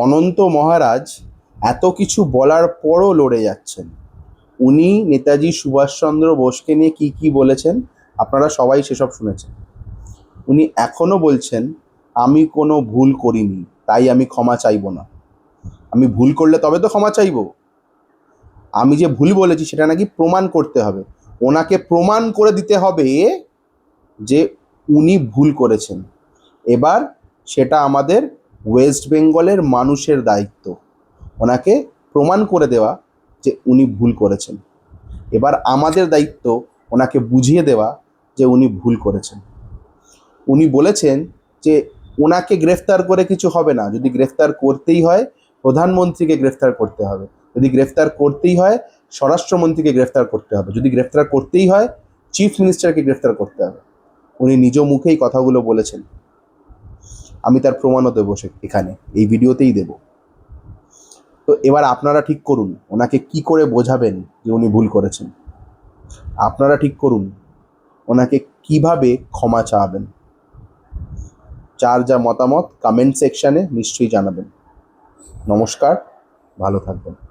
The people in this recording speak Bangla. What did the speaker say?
অনন্ত মহারাজ এত কিছু বলার পরও লড়ে যাচ্ছেন। উনি নেতাজি সুভাষচন্দ্র বোসকে নিয়ে কি কি বলেছেন আপনারা সবাই সেসব শুনেছেন। উনি এখনো বলছেন, আমি কোনো ভুল করিনি, তাই আমি ক্ষমা চাইব না। আমি ভুল করলে তবে তো ক্ষমা চাইব। আমি যে ভুল বলেছি সেটা নাকি প্রমাণ করতে হবে। ওনাকে প্রমাণ করে দিতে হবে যে উনি ভুল করেছেন। এবার সেটা আমাদের ওয়েস্ট বেঙ্গলের মানুষের দায়িত্ব ওনাকে প্রমাণ করে দেওয়া যে উনি ভুল করেছেন। এবার আমাদের দায়িত্ব ওনাকে বুঝিয়ে দেওয়া যে উনি ভুল করেছেন। উনি বলেছেন যে ওনাকে গ্রেফতার করে কিছু হবে না, যদি গ্রেফতার করতেই হয় প্রধানমন্ত্রীকে গ্রেফতার করতে হবে, যদি গ্রেফতার করতেই হয় স্বরাষ্ট্রমন্ত্রীকে গ্রেফতার করতে হবে, যদি গ্রেফতার করতেই হয় চিফ মিনিস্টারকে গ্রেফতার করতে হবে। উনি নিজ মুখেই কথাগুলো বলেছেন। আমি তার প্রমাণও দেবো এখানে এই ভিডিওতেই দেব। তো এবার আপনারা ঠিক করুন ওনাকে কি করে বোঝাবেন যে উনি ভুল করেছেন। আপনারা ঠিক করুন ওনাকে কিভাবে ক্ষমা চাওয়াবেন। যার যা মতামত কমেন্ট সেকশানে নিশ্চয়ই জানাবেন। নমস্কার, ভালো থাকবেন।